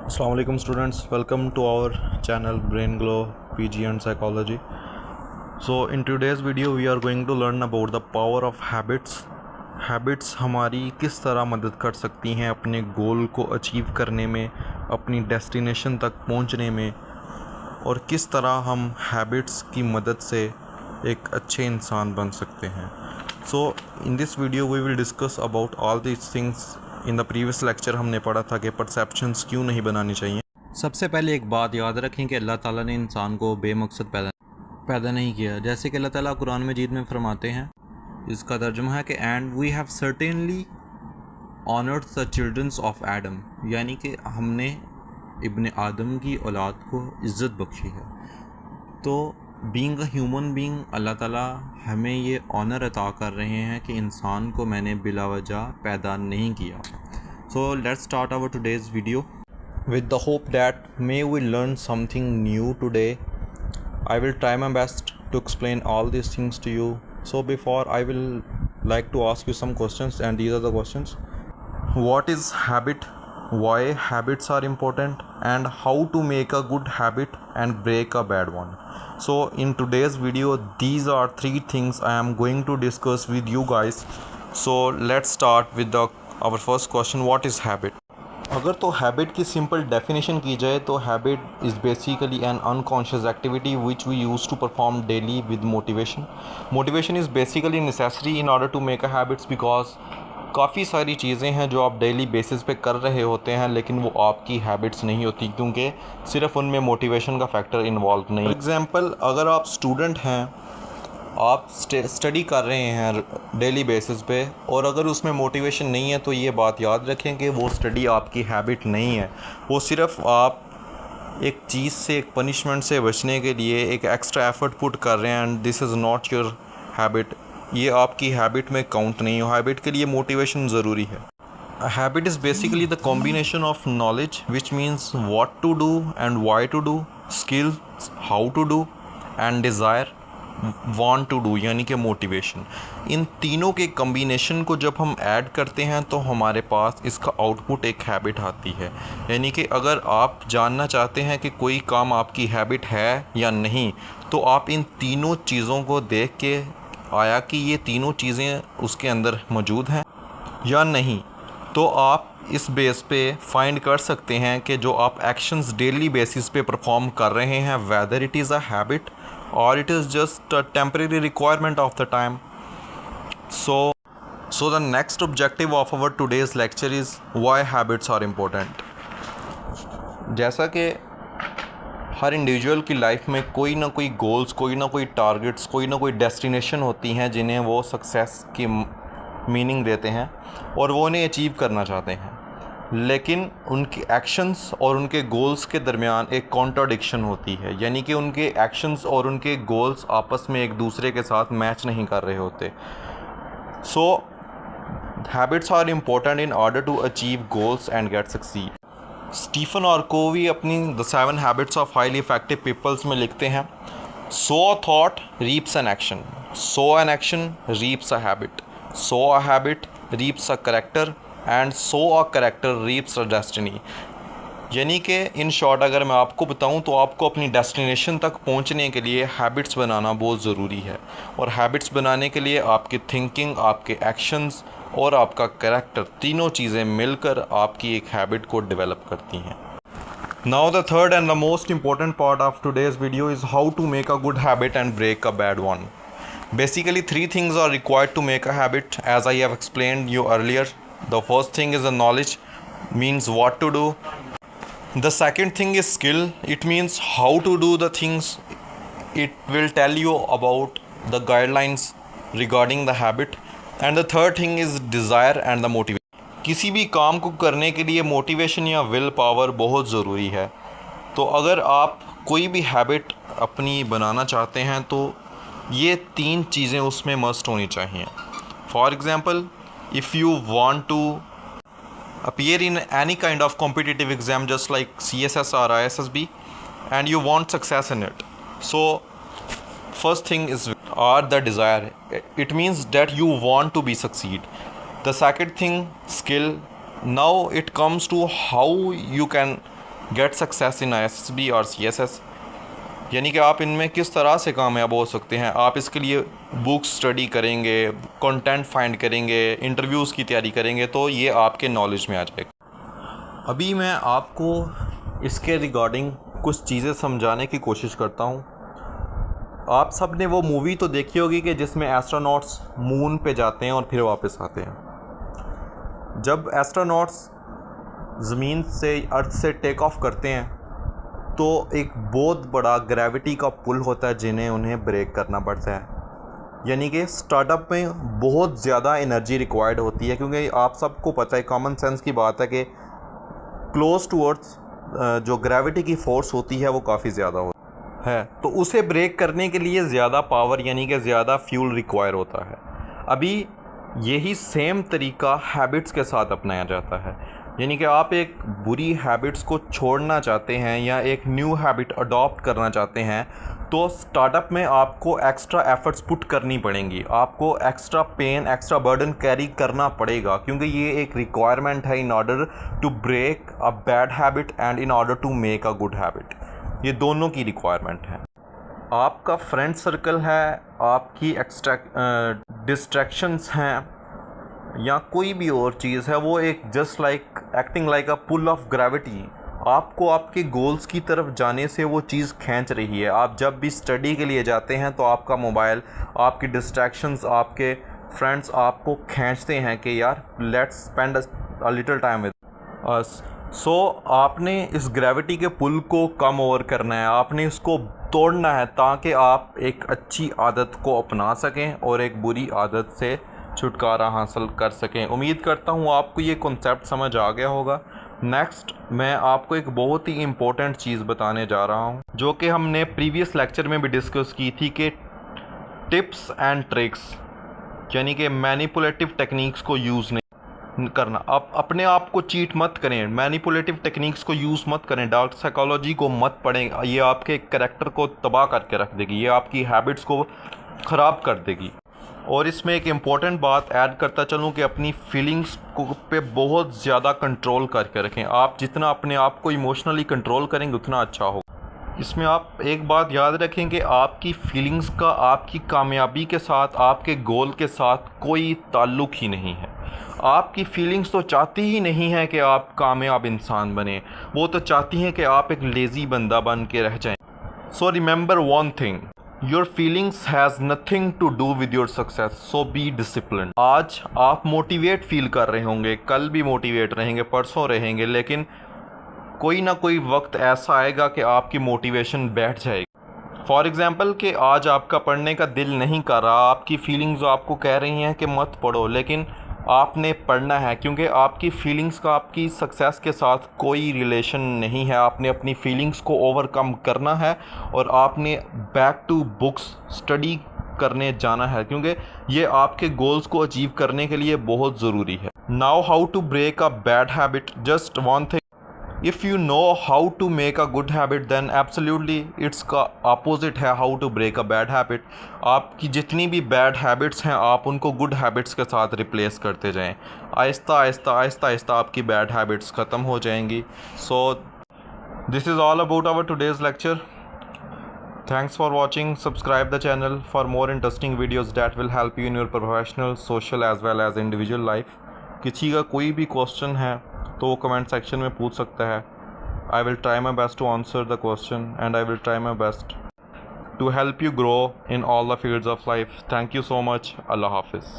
Assalamualaikum students, welcome to our channel Brain Glow PG and Psychology. So in today's video we are going to learn about the power of habits. Habits हमारी किस तरह मदद कर सकती हैं अपने गोल को अचीव करने में, अपनी डेस्टिनेशन तक पहुंचने में, और किस तरह हम हैबिट्स की मदद से एक अच्छे इंसान बन सकते हैं. So in this video we will discuss about all these things. In the previous lecture हमने पढ़ा था कि परसेप्शंस क्यों नहीं बनानी चाहिए. सबसे पहले एक बात याद रखें कि अल्लाह ताला ने इंसान को बेमकसद पैदा नहीं किया. जैसे कि अल्लाह ताला कुरान मजीद में फरमाते हैं, इसका तर्जुमा है कि and we have certainly honoured the childrens of Adam, यानी कि हमने इब्न आदम की औलाद को इज़्ज़त बख्शी है. तो बीइंग अ ह्यूमन बीइंग अल्लाह ताला हमें ये ऑनर अता कर रहे हैं कि इंसान को मैंने बिलावजह पैदा नहीं किया. So let's start our today's video with the hope that may we learn something new today. I will try my best to explain all this things to you. So before I will like to ask you some questions and these are the questions. What is habit, why habits are important, and how to make a good habit and break a bad one. So in today's video these are three things I am going to discuss with you guys. So let's start with our first question, what is habit. अगर तो habit की simple definition की जाए तो habit is basically an unconscious activity which we use to perform daily with motivation. Motivation is basically necessary in order to make a habits, because काफ़ी सारी चीज़ें हैं जो आप डेली बेसिस पे कर रहे होते हैं लेकिन वो आपकी हैबिट्स नहीं होती, क्योंकि सिर्फ उनमें मोटिवेशन का फैक्टर इन्वॉल्व नहीं. फॉर एग्ज़ाम्पल, अगर आप स्टूडेंट हैं, आप स्टडी कर रहे हैं डेली बेसिस पे, और अगर उसमें मोटिवेशन नहीं है तो ये बात याद रखें कि वो स्टडी आपकी हैबिट नहीं है. वो सिर्फ आप एक चीज़ से, एक पनिशमेंट से बचने के लिए एक एक्स्ट्रा एफर्ट पुट कर रहे हैं, and this is not your habit. ये आपकी हैबिट में काउंट नहीं हो. हैबिट के लिए मोटिवेशन ज़रूरी है. Habit is basically the combination of knowledge which means what to do and why to do, skills how to do, and desire want to do, यानी कि मोटिवेशन. इन तीनों के कम्बिनेशन को जब हम ऐड करते हैं तो हमारे पास इसका आउटपुट एक हैबिट आती है. यानी कि अगर आप जानना चाहते हैं कि कोई काम आपकी हैबिट है या नहीं, तो आप इन तीनों चीज़ों को देख के आया कि ये तीनों चीज़ें उसके अंदर मौजूद हैं या नहीं, तो आप इस बेस पे फाइंड कर सकते हैं कि जो आप एक्शंस डेली बेसिस पे परफॉर्म कर रहे हैं, whether it is a habit और it is just a temporary requirement of the time. So the next objective of our today's lecture is why habits are important. जैसा कि हर individual की life में कोई ना कोई गोल्स, कोई ना कोई टारगेट्स, कोई ना कोई डेस्टिनेशन होती हैं जिन्हें वो सक्सेस की मीनिंग देते हैं और वो उन्हें अचीव करना चाहते हैं, लेकिन उनके एक्शंस और उनके गोल्स के दरमियान एक कॉन्ट्राडिक्शन होती है. यानी कि उनके एक्शंस और उनके गोल्स आपस में एक दूसरे के साथ मैच नहीं कर रहे होते. So habits are important in order to achieve goals and get succeed. Stephen और कोवी अपनी the 7 habits of highly effective peoples में लिखते हैं, so a thought reaps an action, so an action reaps a habit, so a habit reaps a character, and so a character reaps a destiny. यानी कि in short अगर मैं आपको बताऊं तो आपको अपनी डेस्टिनेशन तक पहुंचने के लिए हैबिट्स बनाना बहुत ज़रूरी है, और हैबिट्स बनाने के लिए आपकी थिंकिंग, आपके एक्शंस और आपका कैरेक्टर, तीनों चीज़ें मिलकर आपकी एक हैबिट को डेवलप करती हैं. Now the third and the most important part of today's video is how to make a good habit and break a bad one. Basically, 3 things are required to make a habit, as I have explained you earlier. The first thing is the knowledge, means what to do. The second thing is skill, it means how to do the things. It will tell you about the guidelines regarding the habit. And the third thing is desire and the motivation. किसी भी काम को करने के लिए motivation या will power बहुत ज़रूरी है. तो अगर आप कोई भी हैबिट अपनी बनाना चाहते हैं तो ये 3 चीज़ें उसमें मस्ट होनी चाहिए. For example, if you want to appear in any kind of competitive exam just like CSS or ISSB and you want success in it, so first thing is the desire. It means that you want to be succeed. The second thing, skill. Now it comes to how you can get success in ISSB और CSS, यानी कि आप इनमें किस तरह से कामयाब हो सकते हैं। आप इसके लिए बुक्स स्टडी करेंगे, कंटेंट फाइंड करेंगे, इंटरव्यूज़ की तैयारी करेंगे, तो ये आपके नॉलेज में आ जाएगा। अभी मैं आपको इसके रिगार्डिंग कुछ चीज़ें समझाने की कोशिश करता हूँ। आप सब ने वो मूवी तो देखी होगी कि जिसमें एस्ट्रोनॉट्स मून पे जाते हैं और फिर वापस आते हैं। जब एस्ट्रोनॉट्स ज़मीन से, अर्थ से टेक ऑफ करते हैं, तो एक बहुत बड़ा ग्रेविटी का पुल होता है जिन्हें उन्हें ब्रेक करना पड़ता है। यानी कि स्टार्टअप में बहुत ज़्यादा एनर्जी रिक्वायर्ड होती है, क्योंकि आप सबको पता है, कॉमन सेंस की बात है कि क्लोज टू अर्थ जो ग्रेविटी की फ़ोर्स होती है वो काफ़ी ज़्यादा होती है, तो उसे ब्रेक करने के लिए ज़्यादा पावर यानी कि ज़्यादा फ्यूल रिक्वायर होता है। अभी यही सेम तरीका हैबिट्स के साथ अपनाया जाता है। यानी कि आप एक बुरी हैबिट्स को छोड़ना चाहते हैं या एक न्यू हैबिट अडॉप्ट करना चाहते हैं, तो स्टार्टअप में आपको एक्स्ट्रा एफर्ट्स पुट करनी पड़ेंगी, आपको extra pain, extra burden carry करना पड़ेगा, क्योंकि ये एक रिक्वायरमेंट है in order to break a bad habit and in order to make a good habit. ये दोनों की रिक्वायरमेंट है। आपका फ्रेंड सर्कल है, आपकी डिस्ट्रैक्शंस हैं या कोई भी और चीज़ है, वो एक just like acting like a pull of gravity आपको आपके गोल्स की तरफ जाने से वो चीज़ खींच रही है। आप जब भी स्टडी के लिए जाते हैं तो आपका मोबाइल, आपकी डिस्ट्रैक्शंस, आपके फ्रेंड्स आपको खींचते हैं कि यार let's spend a little time with us. So आपने इस ग्रेविटी के पुल को कम ओवर करना है, आपने इसको तोड़ना है, ताकि आप एक अच्छी आदत को अपना सकें और एक बुरी आदत से छुटकारा हासिल कर सकें। उम्मीद करता हूँ आपको ये कॉन्सेप्ट समझ आ गया होगा। नेक्स्ट मैं आपको एक बहुत ही इम्पोर्टेंट चीज़ बताने जा रहा हूँ, जो कि हमने प्रीवियस लेक्चर में भी डिस्कस की थी, कि टिप्स एंड ट्रिक्स, यानी कि मैनिपुलेटिव टेक्निक्स को यूज़ नहीं करना। आप अपने आप को चीट मत करें, मैनिपुलेटिव टेक्निक्स को यूज़ मत करें, डार्क साइकोलॉजी को मत पढ़ें, ये आपके कैरेक्टर को तबाह करके रख देगी, ये आपकी हैबिट्स को ख़राब कर देगी। और इसमें एक इम्पॉर्टेंट बात ऐड करता चलूँ कि अपनी फीलिंग्स को पे बहुत ज़्यादा कंट्रोल करके रखें। आप जितना अपने आप को इमोशनली कंट्रोल करेंगे उतना अच्छा होगा। इसमें आप एक बात याद रखें कि आपकी फीलिंग्स का आपकी कामयाबी के साथ, आपके गोल के साथ कोई ताल्लुक़ ही नहीं है। आपकी फीलिंग्स तो चाहती ही नहीं है कि आप कामयाब इंसान बने, वो तो चाहती हैं कि आप एक लेज़ी बंदा बन के रह जाएं। So remember one thing, your feelings has nothing to do with your success, so be discipline. आज आप मोटिवेट फील कर रहे होंगे, कल भी मोटिवेट रहेंगे, परसों रहेंगे, लेकिन कोई ना कोई वक्त ऐसा आएगा कि आपकी मोटिवेशन बैठ जाएगी। फॉर एग्ज़ाम्पल कि आज आपका पढ़ने का दिल नहीं कर रहा, आपकी फीलिंग्स आपको कह रही हैं कि मत पढ़ो, लेकिन आपने पढ़ना है, क्योंकि आपकी फीलिंग्स का आपकी सक्सेस के साथ कोई रिलेशन नहीं है। आपने अपनी फीलिंग्स को ओवरकम करना है और आपने बैक टू बुक्स स्टडी करने जाना है, क्योंकि ये आपके गोल्स को अचीव करने के लिए बहुत ज़रूरी है। Now how to break a bad habit, just one thing, if you know how to make a good habit then absolutely it's का अपोजिट है how to break a bad habit. आपकी जितनी भी बैड हैबिट्स हैं आप उनको good habits के साथ रिप्लेस करते जाएं। आहिस्ता आहिस्ता आहिस्ता आहिस्ता आपकी बैड हैबिट्स ख़त्म हो जाएंगी। So this is all about our today's lecture. Thanks for watching. Subscribe the channel for more interesting videos that will help you in your professional, social as well as individual life. किसी का कोई भी question है तो वो comment section में पूछ सकता है। I will try my best to answer the question and I will try my best to help you grow in all the fields of life. Thank you so much. Allah Hafiz.